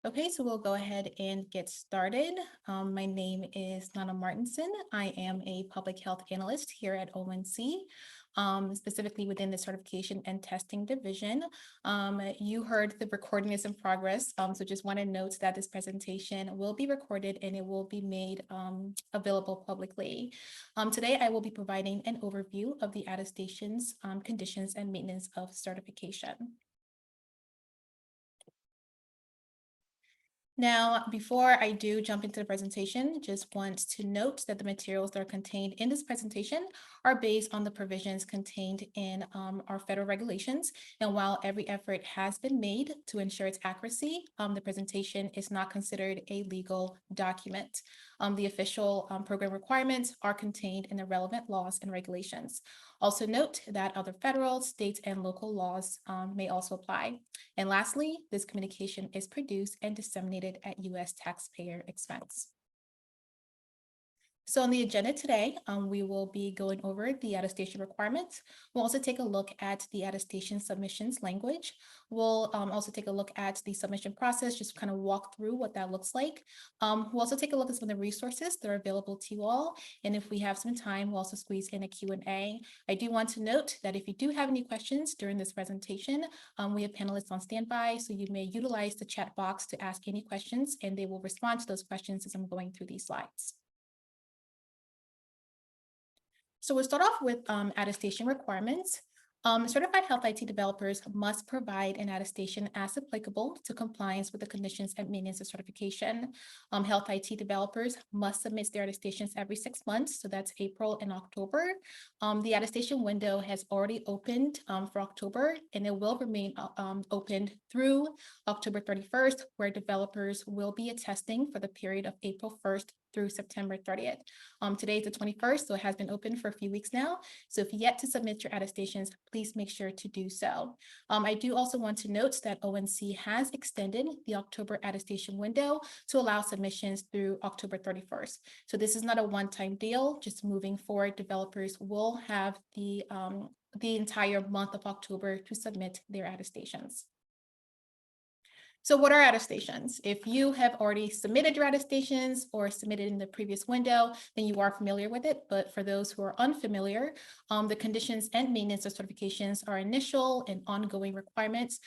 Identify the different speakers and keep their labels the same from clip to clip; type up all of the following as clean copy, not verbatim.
Speaker 1: Okay, so we'll go ahead and get started. My name is Nana Martinson. I am a public health analyst here at ONC, specifically within the certification and testing division. You heard the recording is in progress, so just want to note that this presentation will be recorded and it will be made available publicly. Today, I will be providing an overview of the attestations, conditions, and maintenance of certification. Now, before I do jump into the presentation, just want to note that the materials that are contained in this presentation are based on the provisions contained in our federal regulations. And while every effort has been made to ensure its accuracy, the presentation is not considered a legal document. The official program requirements are contained in the relevant laws and regulations. Also note that other federal, state, and local laws may also apply. And lastly, this communication is produced and disseminated at U.S. taxpayer expense. So on the agenda today, we will be going over the attestation requirements. We'll also take a look at the attestation submissions language. We'll also take a look at the submission process, just kind of walk through what that looks like. We'll also take a look at some of the resources that are available to you all. And if we have some time, we'll also squeeze in a Q&A. I do want to note that if you do have any questions during this presentation, we have panelists on standby, so you may utilize the chat box to ask any questions, and they will respond to those questions as I'm going through these slides. So we'll start off with attestation requirements. Certified health IT developers must provide an attestation as applicable to compliance with the conditions and maintenance of certification. Health IT developers must submit their attestations every 6 months, so that's April and October. The attestation window has already opened for October, and it will remain open through October 31st, where developers will be attesting for the period of April 1st through September 30th. Today is the 21st, so it has been open for a few weeks now. So if yet to submit your attestations, please make sure to do so. I do also want to note that ONC has extended the October attestation window to allow submissions through October 31st. So this is not a one-time deal. Just moving forward, developers will have the entire month of October to submit their attestations. So what are attestations? If you have already submitted your attestations or submitted in the previous window, then you are familiar with it. But for those who are unfamiliar, the conditions and maintenance of certifications are initial and ongoing requirements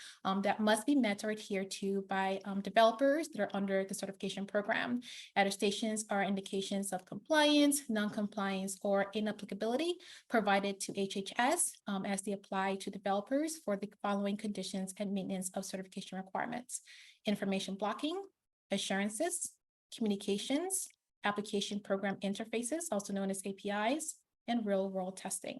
Speaker 1: that must be met or adhered to by developers that are under the certification program. Attestations are indications of compliance, non-compliance, or inapplicability provided to HHS as they apply to developers for the following conditions and maintenance of certification requirements: information blocking, assurances, communications, application program interfaces, also known as APIs, and real-world testing.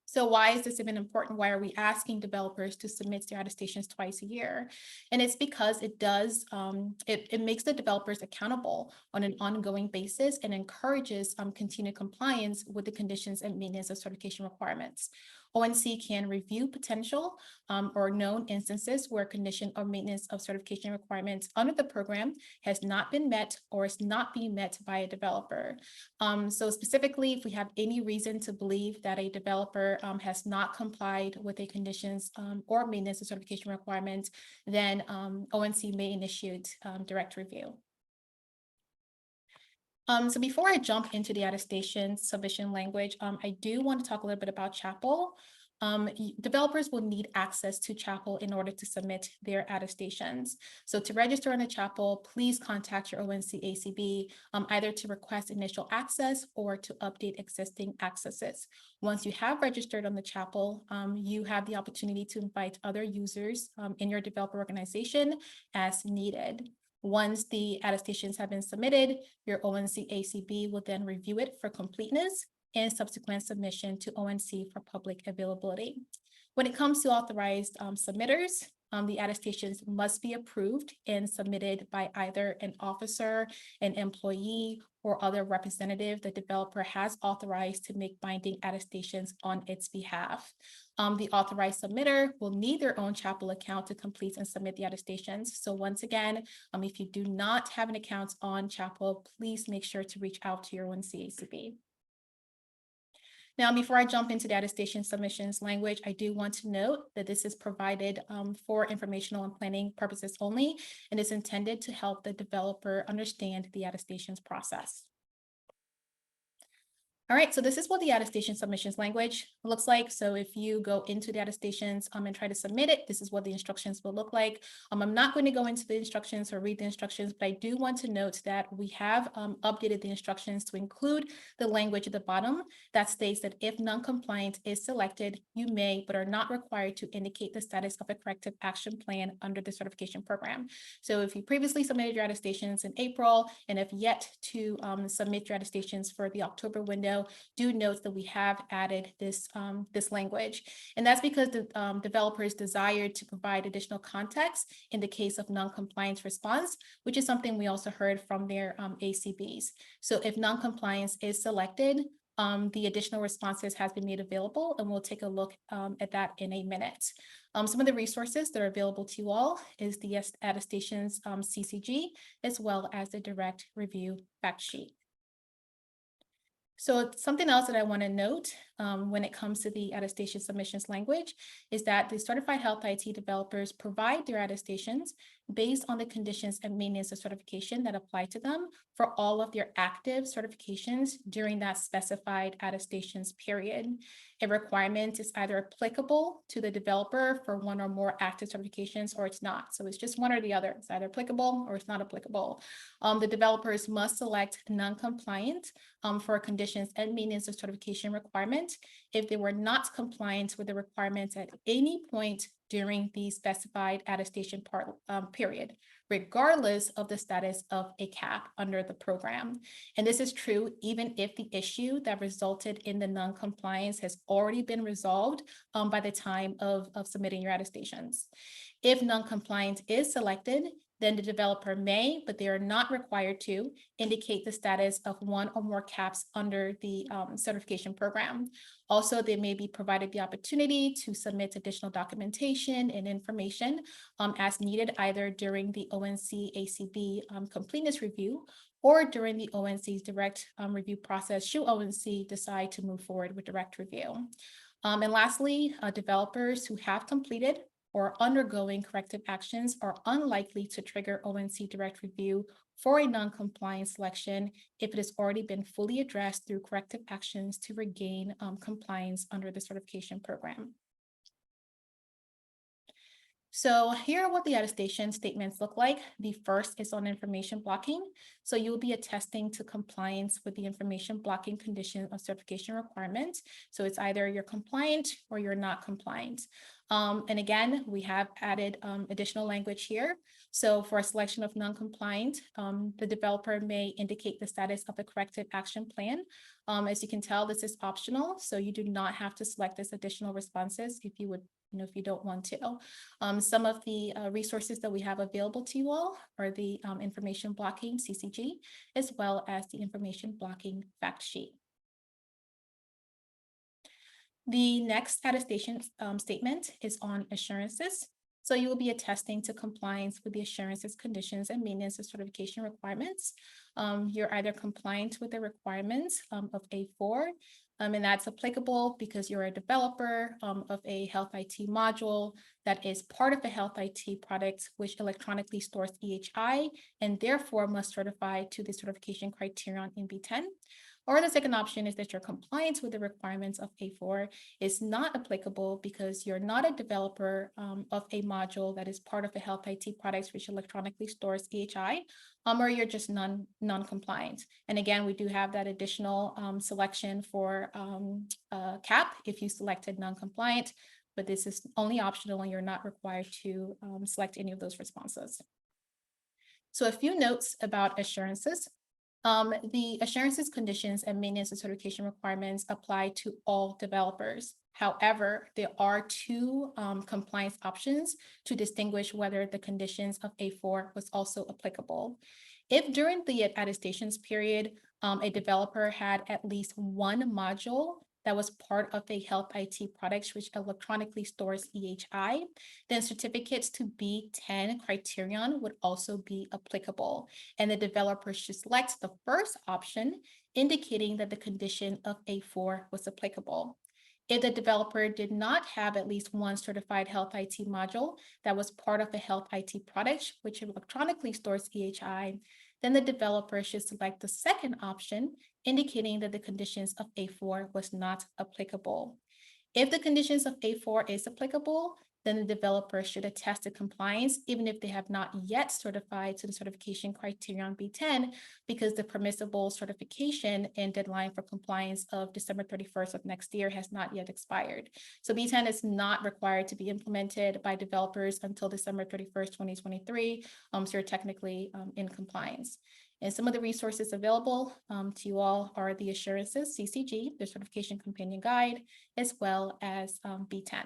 Speaker 1: So why is this even important? Why are we asking developers to submit their attestations twice a year? And it's because it does, it makes the developers accountable on an ongoing basis and encourages continued compliance with the conditions and maintenance of certification requirements. ONC can review potential or known instances where condition or maintenance of certification requirements under the program has not been met or is not being met by a developer. So specifically, if we have any reason to believe that a developer has not complied with a conditions or maintenance of certification requirements, then ONC may initiate direct review. So before I jump into the attestation submission language, I do want to talk a little bit about Chapel. Developers will need access to Chapel in order to submit their attestations. So to register on the Chapel, please contact your ONC ACB either to request initial access or to update existing accesses. Once you have registered on the Chapel, you have the opportunity to invite other users in your developer organization as needed. Once the attestations have been submitted, your ONC ACB will then review it for completeness and subsequent submission to ONC for public availability. When it comes to authorized submitters, the attestations must be approved and submitted by either an officer, an employee, or other representative the developer has authorized to make binding attestations on its behalf. The authorized submitter will need their own Chapel account to complete and submit the attestations. So once again, if you do not have an account on Chapel, please make sure to reach out to your ONC ACB. Now, before I jump into the attestation submissions language, I do want to note that this is provided for informational and planning purposes only, and is intended to help the developer understand the attestations process. All right, so this is what the attestation submissions language looks like. So if you go into the attestations and try to submit it, this is what the instructions will look like. I'm not going to go into the instructions or read the instructions, but I do want to note that we have updated the instructions to include the language at the bottom that states that if non-compliant is selected, you may, but are not required to indicate the status of a corrective action plan under the certification program. So if you previously submitted your attestations in April and have yet to submit your attestations for the October window, do note that we have added this language. And that's because the developers desired to provide additional context in the case of non-compliance response, which is something we also heard from their ACBs. So if non-compliance is selected, the additional responses has been made available, and we'll take a look at that in a minute. Some of the resources that are available to you all is the attestations CCG, as well as the direct review fact sheet. So something else that I want to note when it comes to the attestation submissions language is that the certified health IT developers provide their attestations based on the conditions and maintenance of certification that apply to them for all of their active certifications during that specified attestations period. A requirement is either applicable to the developer for one or more active certifications, or it's not. So it's just one or the other. It's either applicable or it's not applicable. The developers must select non-compliant for conditions and maintenance of certification requirement if they were not compliant with the requirements at any point during the specified attestation period, regardless of the status of a CAP under the program. And this is true even if the issue that resulted in the non-compliance has already been resolved by the time of submitting your attestations. If non-compliance is selected, then the developer may, but they are not required to, indicate the status of one or more CAPs under the certification program. Also, they may be provided the opportunity to submit additional documentation and information as needed, either during the ONC ACB completeness review or during the ONC's direct review process, should ONC decide to move forward with direct review. And lastly, developers who have completed or undergoing corrective actions are unlikely to trigger ONC direct review for a non-compliant selection if it has already been fully addressed through corrective actions to regain compliance under the certification program. So here are what the attestation statements look like. The first is on information blocking. So you'll be attesting to compliance with the information blocking condition of certification requirements. So it's either you're compliant or you're not compliant. And again, we have added additional language here. So for a selection of non-compliant, the developer may indicate the status of a corrective action plan. As you can tell, this is optional, so you do not have to select this additional responses if you would, if you don't want to. Some of the resources that we have available to you all are the information blocking CCG, as well as the information blocking fact sheet. The next attestation statement is on assurances. So you will be attesting to compliance with the assurances, conditions, and maintenance of certification requirements. You're either compliant with the requirements of A4, and that's applicable because you're a developer of a health IT module that is part of a health IT product which electronically stores EHI and therefore must certify to the certification criterion in B10. Or the second option is that your compliance with the requirements of A4 is not applicable because you're not a developer of a module that is part of a health IT product which electronically stores EHI, or you're just non-compliant. And again, we do have that additional selection for CAP if you selected non-compliant, but this is only optional and you're not required to select any of those responses. So a few notes about assurances. The assurances, conditions, and maintenance and certification requirements apply to all developers. However, there are two compliance options to distinguish whether the conditions of A4 was also applicable. If during the attestations period, a developer had at least one module that was part of a health IT product which electronically stores EHI, then certificates to B10 criterion would also be applicable. And the developer should select the first option, indicating that the condition of A4 was applicable. If the developer did not have at least one certified health IT module that was part of a health IT product, which electronically stores EHI, then the developer should select the second option, indicating that the conditions of A4 was not applicable. If the conditions of A4 is applicable, then the developer should attest to compliance, even if they have not yet certified to the certification criterion B10, because the permissible certification and deadline for compliance of December 31st of next year has not yet expired. So B10 is not required to be implemented by developers until December 31st, 2023. So you're technically in compliance. And some of the resources available to you all are the assurances, CCG, the certification companion guide, as well as B10.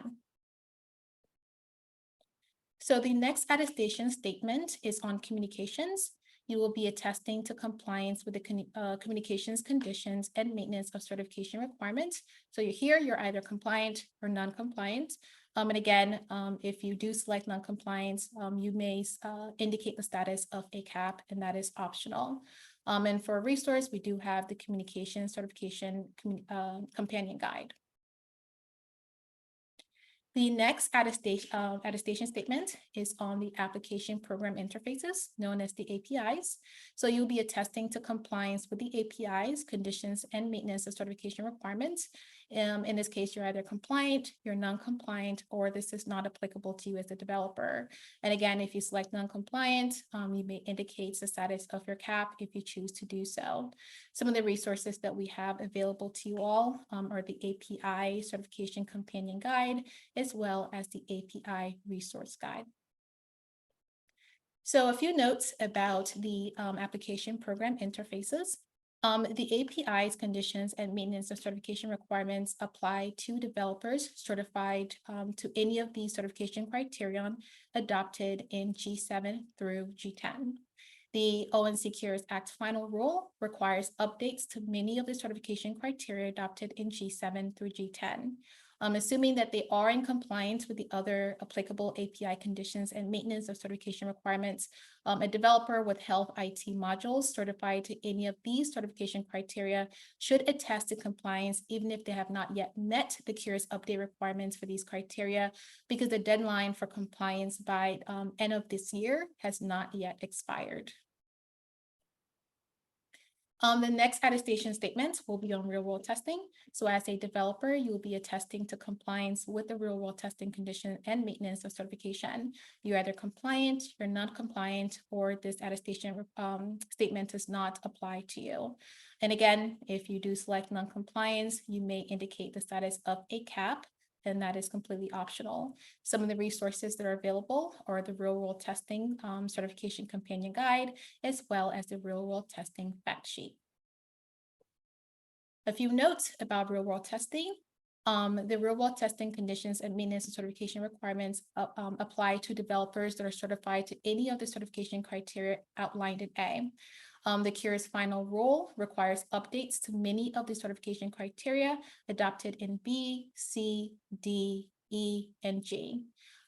Speaker 1: So the next attestation statement is on communications. You will be attesting to compliance with the communications conditions and maintenance of certification requirements. So you're here, you're either compliant or non-compliant. And again, if you do select non-compliance, you may indicate the status of a CAP, and that is optional. And for a resource, we do have the communication certification companion guide. The next attestation statement is on the application program interfaces, known as the APIs. So you'll be attesting to compliance with the APIs, conditions, and maintenance of certification requirements. In this case, you're either compliant, you're non-compliant, or this is not applicable to you as a developer. And again, if you select non-compliant, you may indicate the status of your CAP if you choose to do so. Some of the resources that we have available to you all are the API Certification Companion Guide, as well as the API Resource Guide. So a few notes about the application program interfaces. The API's conditions and maintenance of certification requirements apply to developers certified to any of the certification criterion adopted in G7 through G10. The ONC Cures Act final rule requires updates to many of the certification criteria adopted in G7 through G10. Assuming that they are in compliance with the other applicable API conditions and maintenance of certification requirements, a developer with health IT modules certified to any of these certification criteria should attest to compliance, even if they have not yet met the Cures update requirements for these criteria, because the deadline for compliance by end of this year has not yet expired. The next attestation statement will be on real-world testing. So as a developer, you'll be attesting to compliance with the real-world testing condition and maintenance of certification. You're either compliant, you're not compliant, or this attestation statement does not apply to you. And again, if you do select non-compliance, you may indicate the status of a CAP, and that is completely optional. Some of the resources that are available are the real-world testing certification companion guide, as well as the real-world testing fact sheet. A few notes about real-world testing. The real-world testing conditions and maintenance and certification requirements apply to developers that are certified to any of the certification criteria outlined in A. The Cures final rule requires updates to many of the certification criteria adopted in B, C, D, E, and G.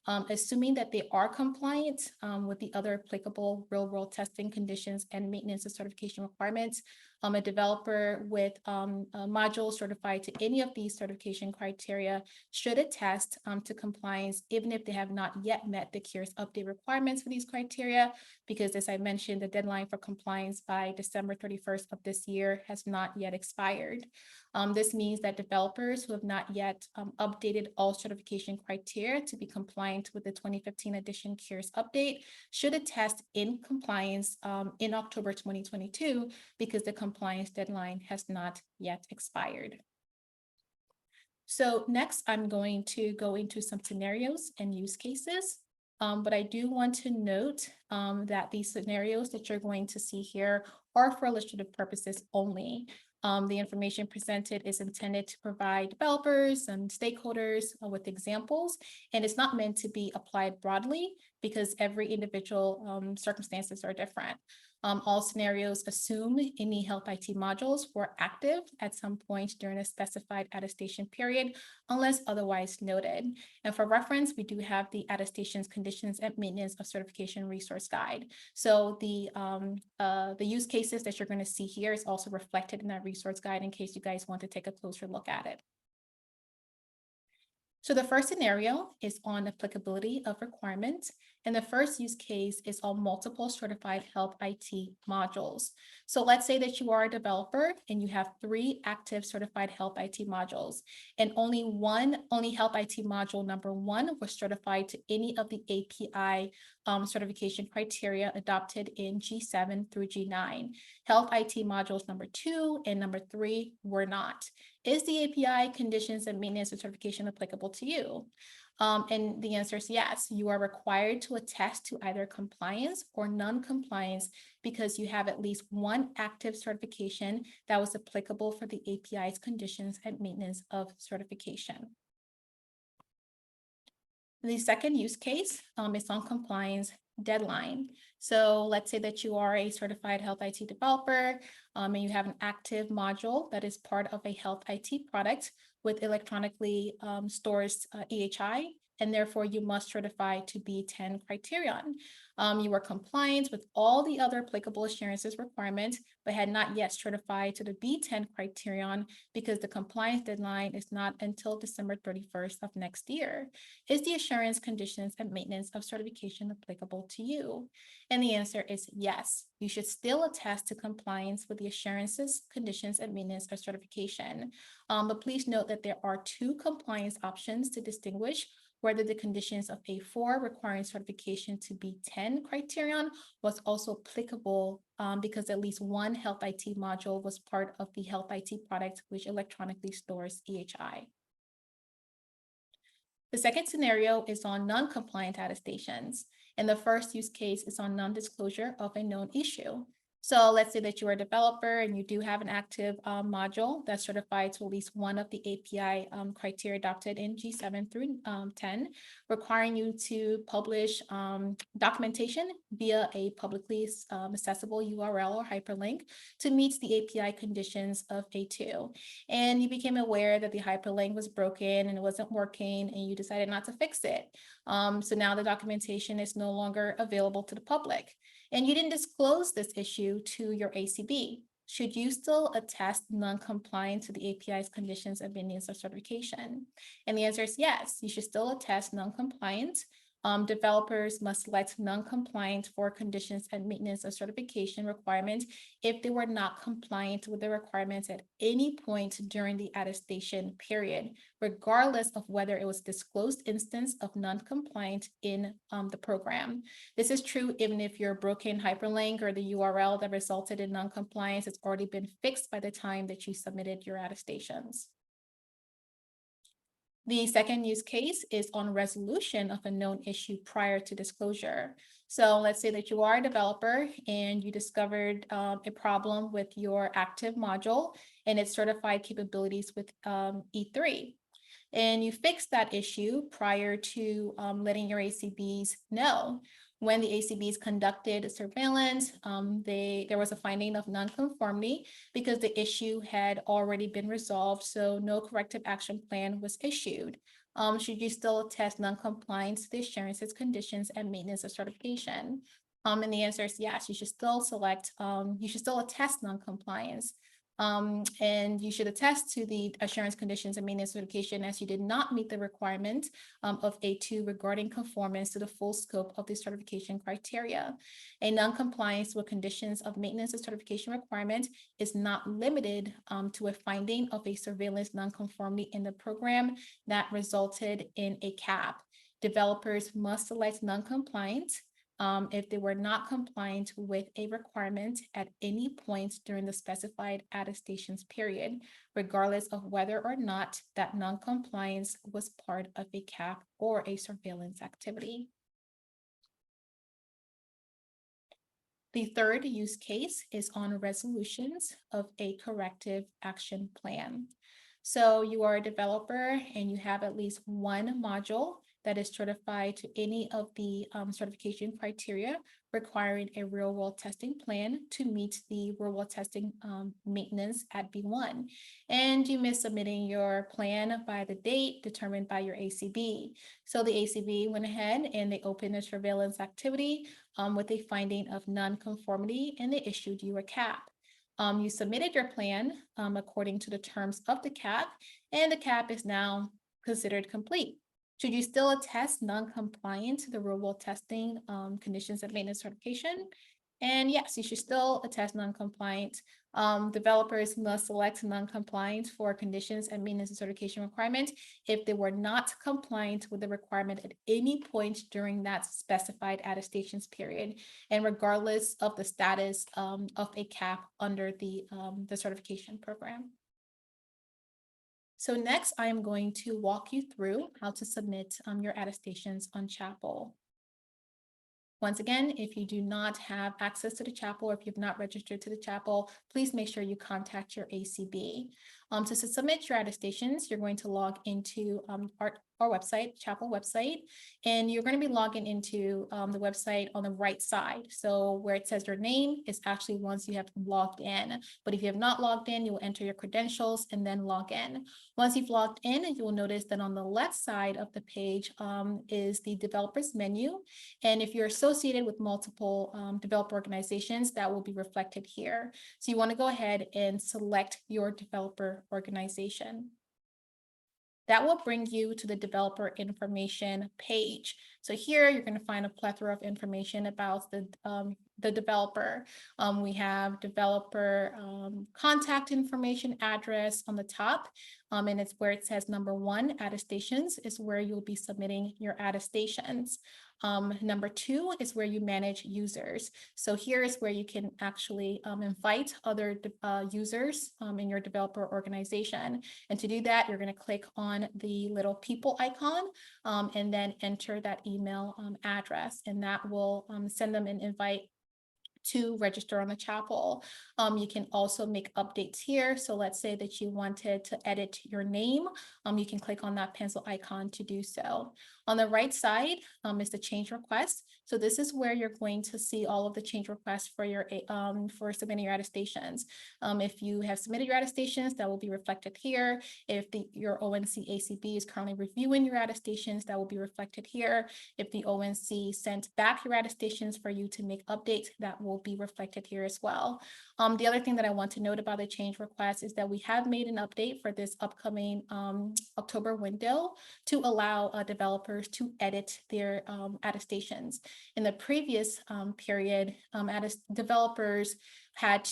Speaker 1: Assuming that they are compliant with the other applicable real-world testing conditions and maintenance of certification requirements, a developer with a module certified to any of these certification criteria should attest to compliance, even if they have not yet met the Cures update requirements for these criteria, because as I mentioned, the deadline for compliance by December 31st of this year has not yet expired. This means that developers who have not yet updated all certification criteria to be compliant with the 2015 edition Cures update should attest in compliance in October 2022, because the compliance deadline has not yet expired. So next, I'm going to go into some scenarios and use cases. But I do want to note that these scenarios that you're going to see here are for illustrative purposes only. The information presented is intended to provide developers and stakeholders with examples, and it's not meant to be applied broadly because every individual circumstances are different. All scenarios assume any health IT modules were active at some point during a specified attestation period, unless otherwise noted. And for reference, we do have the Attestations, Conditions, and Maintenance of Certification Resource Guide. So the use cases that you're going to see here is also reflected in that resource guide in case you guys want to take a closer look at it. So the first scenario is on applicability of requirements, and the first use case is on multiple certified health IT modules. So let's say that you are a developer and you have 3 active certified health IT modules, and only health IT module number 1 was certified to any of the API certification criteria adopted in G7 through G9. Health IT modules number 2 and number 3 were not. Is the API conditions and maintenance of certification applicable to you? And the answer is yes. You are required to attest to either compliance or non-compliance because you have at least one active certification that was applicable for the API's conditions and maintenance of certification. The second use case is on compliance deadline. So let's say that you are a certified health IT developer and you have an active module that is part of a health IT product with electronically stores EHI, and therefore you must certify to B10 criterion. You are compliant with all the other applicable assurances requirements, but had not yet certified to the B10 criterion because the compliance deadline is not until December 31st of next year. Is the assurance, conditions, and maintenance of certification applicable to you? And the answer is yes. You should still attest to compliance with the assurances, conditions, and maintenance of certification. But please note that there are 2 compliance options to distinguish whether the conditions of A4 requiring certification to B10 criterion was also applicable because at least one health IT module was part of the health IT product which electronically stores EHI. The second scenario is on non-compliant attestations, and the first use case is on non-disclosure of a known issue. So let's say that you're a developer and you do have an active module that's certified to at least one of the API criteria adopted in G7 through 10, requiring you to publish documentation via a publicly accessible URL or hyperlink to meet the API conditions of A2. And you became aware that the hyperlink was broken and it wasn't working, and you decided not to fix it. So now the documentation is no longer available to the public. And you didn't disclose this issue to your ACB. Should you still attest non-compliance to the API's conditions and maintenance of certification? And the answer is yes, you should still attest non-compliance. Developers must select non-compliant for conditions and maintenance of certification requirements if they were not compliant with the requirements at any point during the attestation period, regardless of whether it was disclosed instance of non-compliant in the program. This is true even if your broken hyperlink or the URL that resulted in non-compliance has already been fixed by the time that you submitted your attestations. The second use case is on resolution of a known issue prior to disclosure. So let's say that you are a developer and you discovered a problem with your active module and its certified capabilities with E3. And you fixed that issue prior to letting your ACBs know. When the ACBs conducted surveillance, there was a finding of nonconformity because the issue had already been resolved, so no corrective action plan was issued. Should you still attest noncompliance to the assurances, conditions, and maintenance of certification? And the answer is yes, you should still attest noncompliance. And you should attest to the assurance, conditions, and maintenance certification as you did not meet the requirement of A2 regarding conformance to the full scope of the certification criteria. A non-compliance with conditions of maintenance of certification requirement is not limited to a finding of a surveillance nonconformity in the program that resulted in a cap. Developers must select non-compliant if they were not compliant with a requirement at any point during the specified attestations period, regardless of whether or not that non-compliance was part of a cap or a surveillance activity. The third use case is on resolutions of a corrective action plan. So you are a developer and you have at least one module that is certified to any of the certification criteria requiring a real-world testing plan to meet the real-world testing maintenance at B1. And you miss submitting your plan by the date determined by your ACB. So the ACB went ahead and they opened a surveillance activity with a finding of non-conformity, and they issued you a cap. You submitted your plan according to the terms of the cap, and the cap is now considered complete. Should you still attest non-compliant to the real-world testing conditions and maintenance certification? And yes, you should still attest non-compliant. Developers must select non-compliant for conditions and maintenance and certification requirement if they were not compliant with the requirement at any point during that specified attestations period, and regardless of the status of a cap under the certification program. So next, I am going to walk you through how to submit your attestations on Chapel. Once again, if you do not have access to the Chapel, or if you've not registered to the Chapel, please make sure you contact your ACB. To submit your attestations, you're going to log into our website, Chapel website, and you're going to be logging into the website on the right side. So where it says your name is actually once you have logged in. But if you have not logged in, you'll enter your credentials and then log in. Once you've logged in, you will notice that on the left side of the page is the developers menu. And if you're associated with multiple developer organizations, that will be reflected here. So you want to go ahead and select your developer organization. That will bring you to the developer information page. So here you're going to find a plethora of information about the developer. We have developer contact information, address on the top, and it's where it says number 1, attestations, is where you'll be submitting your attestations. Number 2 is where you manage users. So here is where you can actually invite other users in your developer organization. And to do that, you're going to click on the little people icon and then enter that email address, and that will send them an invite to register on the Chapel. You can also make updates here. So let's say that you wanted to edit your name. You can click on that pencil icon to do so. On the right side is the change request. So this is where you're going to see all of the change requests for your for submitting your attestations. If you have submitted your attestations, that will be reflected here. If your ONC ACB is currently reviewing your attestations, that will be reflected here. If the ONC sent back your attestations for you to make updates, that will be reflected here as well. The other thing that I want to note about the change request is that we have made an update for this upcoming October window to allow developers to edit their attestations. In the previous period, developers had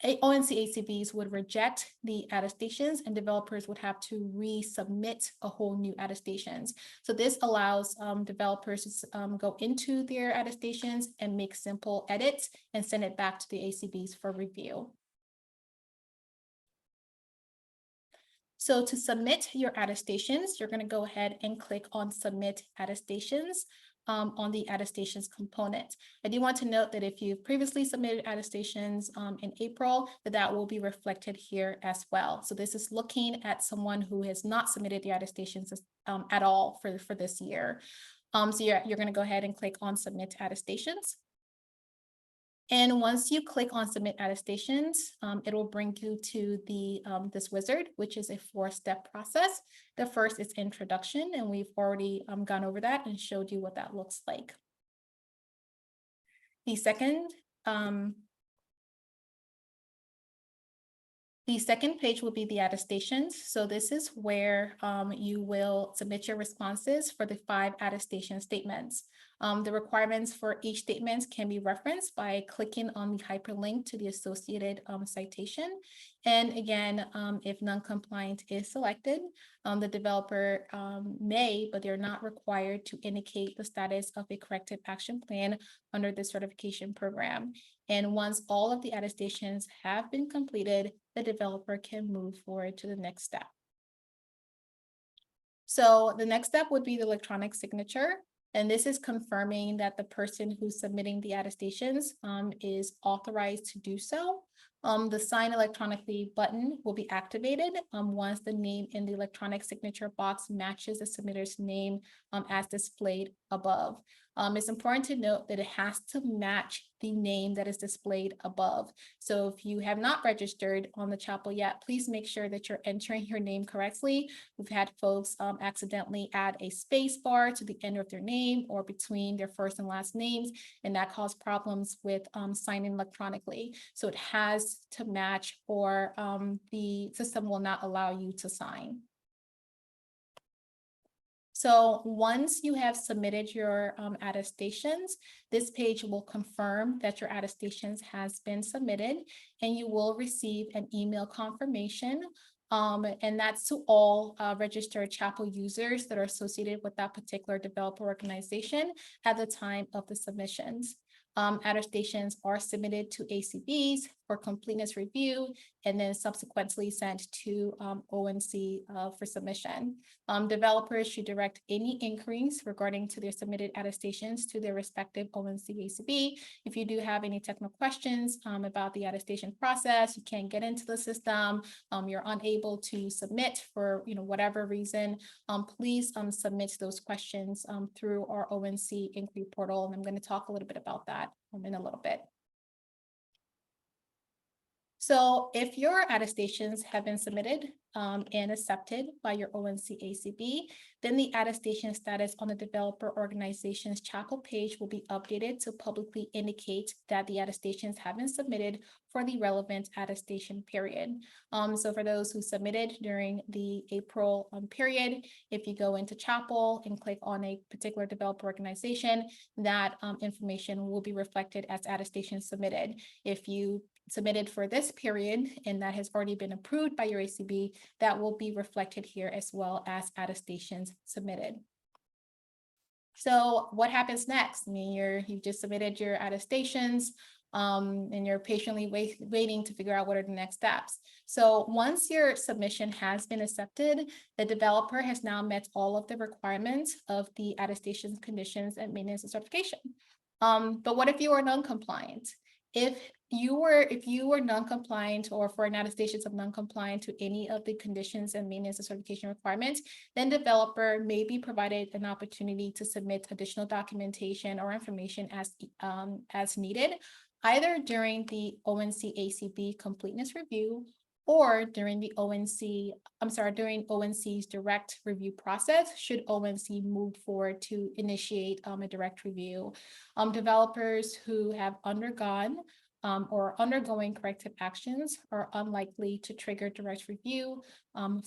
Speaker 1: ONC ACBs would reject the attestations and developers would have to resubmit a whole new attestations. So this allows developers to go into their attestations and make simple edits and send it back to the ACBs for review. So to submit your attestations, you're going to go ahead and click on Submit Attestations on the attestations component. I do want to note that if you've previously submitted attestations in April, that will be reflected here as well. So this is looking at someone who has not submitted the attestations at all for this year. So you're going to go ahead and click on Submit Attestations. And once you click on Submit Attestations, it will bring you to the this wizard, which is a 4-step process. The first is introduction, and we've already gone over that and showed you what that looks like. The second page will be the attestations. So this is where you will submit your responses for the 5 attestation statements. The requirements for each statement can be referenced by clicking on the hyperlink to the associated citation. And again, if non-compliant is selected, the developer may, but they're not required to indicate the status of a corrective action plan under the certification program. And once all of the attestations have been completed, the developer can move forward to the next step. So the next step would be the electronic signature. And this is confirming that the person who's submitting the attestations is authorized to do so. The sign electronically button will be activated once the name in the electronic signature box matches the submitter's name as displayed above. It's important to note that it has to match the name that is displayed above. So if you have not registered on the chapel yet, please make sure that you're entering your name correctly. We've had folks accidentally add a space bar to the end of their name or between their first and last names, and that caused problems with signing electronically. So it has to match, or the system will not allow you to sign. So once you have submitted your attestations, this page will confirm that your attestations has been submitted, and you will receive an email confirmation. And that's to all registered chapel users that are associated with that particular developer organization at the time of the submissions. Attestations are submitted to ACBs for completeness review and then subsequently sent to ONC for submission. Developers should direct any inquiries regarding to their submitted attestations to their respective ONC ACB. If you do have any technical questions about the attestation process, you can't get into the system, you're unable to submit for whatever reason, please submit those questions through our ONC inquiry portal. And I'm going to talk a little bit about that in a little bit. So if your attestations have been submitted and accepted by your ONC ACB, then the attestation status on the developer organization's chapel page will be updated to publicly indicate that the attestations have been submitted for the relevant attestation period. So for those who submitted during the April period, if you go into chapel and click on a particular developer organization, that information will be reflected as attestation submitted. If you submitted for this period and that has already been approved by your ACB, that will be reflected here as well as attestations submitted. So what happens next? I mean, you've just submitted your attestations and you're patiently waiting to figure out what are the next steps. So once your submission has been accepted, the developer has now met all of the requirements of the attestations, conditions, and maintenance and certification. But what if you are non-compliant? If you were non-compliant or for an attestation of non-compliant to any of the conditions and maintenance and certification requirements, then developer may be provided an opportunity to submit additional documentation or information as needed, either during the ONC ACB completeness review or during the during ONC's direct review process, should ONC move forward to initiate a direct review. Developers who have undergone or undergoing corrective actions are unlikely to trigger direct review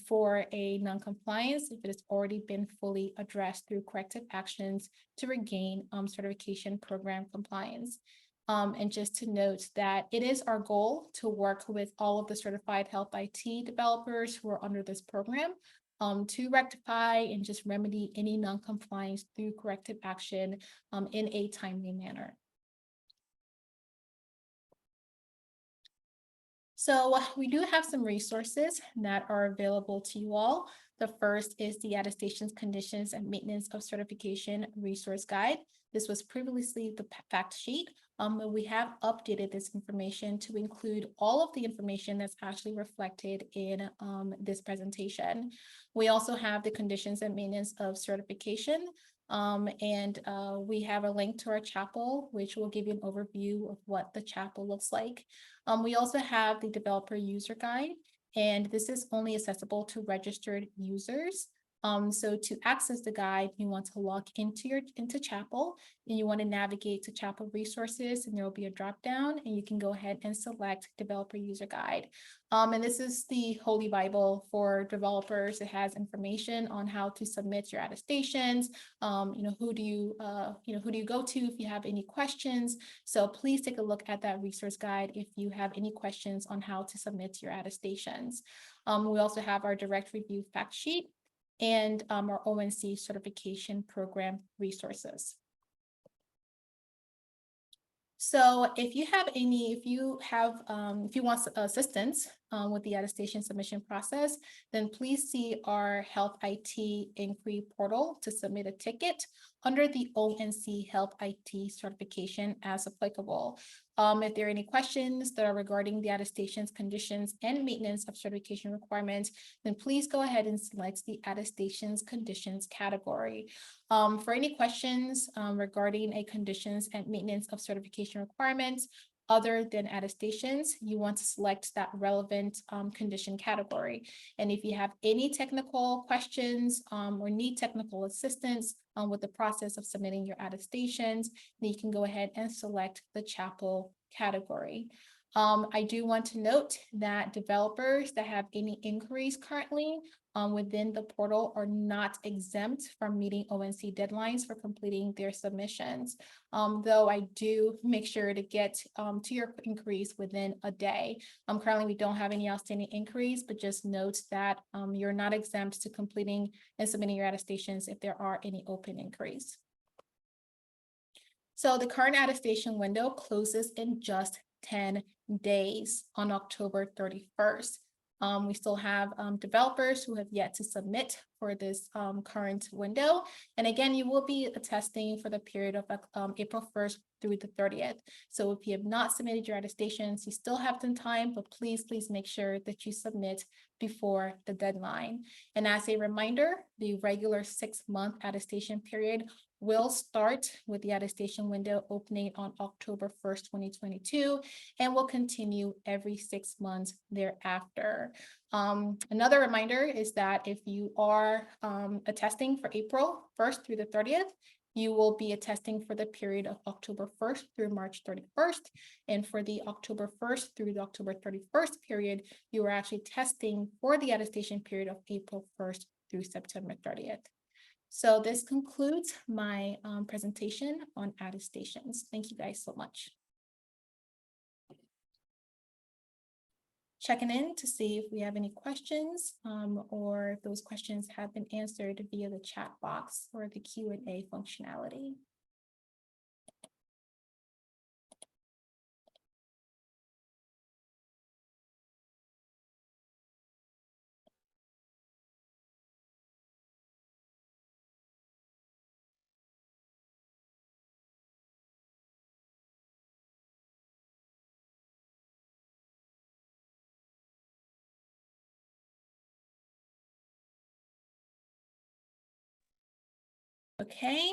Speaker 1: for a non-compliance if it has already been fully addressed through corrective actions to regain certification program compliance. And just to note that it is our goal to work with all of the certified health IT developers who are under this program to rectify and just remedy any non-compliance through corrective action in a timely manner. So we do have some resources that are available to you all. The first is the Attestations, Conditions, and Maintenance of Certification Resource Guide. This was previously the fact sheet. We have updated this information to include all of the information that's actually reflected in this presentation. We also have the Conditions and Maintenance of Certification. We have a link to our chapel, which will give you an overview of what the chapel looks like. We also have the Developer User Guide, and this is only accessible to registered users. So to access the guide, you want to log into Chapel, and you want to navigate to Chapel Resources, and there will be a drop down, and you can go ahead and select Developer User Guide. And this is the Holy Bible for developers. It has information on how to submit your attestations. Who do you go to if you have any questions? So please take a look at that resource guide if you have any questions on how to submit your attestations. We also have our direct review fact sheet and our ONC certification program resources. So if you want assistance with the attestation submission process, then please see our Health IT inquiry portal to submit a ticket, under the ONC Health IT certification as applicable. If there are any questions that are regarding the attestations, conditions, and maintenance of certification requirements, then please go ahead and select the attestations conditions category. For any questions regarding a conditions and maintenance of certification requirements, other than attestations, you want to select that relevant condition category. And if you have any technical questions or need technical assistance with the process of submitting your attestations, then you can go ahead and select the chapel category. I do want to note that developers that have any inquiries currently within the portal are not exempt from meeting ONC deadlines for completing their submissions. Though I do make sure to get to your inquiries within a day. Currently, we don't have any outstanding inquiries, but just note that you're not exempt to completing and submitting your attestations if there are any open inquiries. So the current attestation window closes in just 10 days on October 31st. We still have developers who have yet to submit for this current window. And again, you will be attesting for the period of April 1st through the 30th. So if you have not submitted your attestations, you still have some time, but please make sure that you submit before the deadline. And as a reminder, the regular 6-month attestation period will start with the attestation window opening on October 1st, 2022, and will continue every 6 months thereafter. Another reminder is that if you are attesting for April 1st through the 30th, you will be attesting for the period of October 1st through March 31st. And for the October 1st through the October 31st period, you are actually testing for the attestation period of April 1st through September 30th. So this concludes my presentation on attestations. Thank you guys so much. Checking in to see if we have any questions or if those questions have been answered via the chat box or the Q&A functionality. Okay,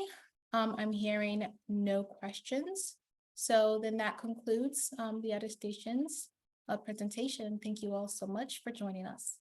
Speaker 1: I'm hearing no questions. So then that concludes the attestations presentation. Thank you all so much for joining us.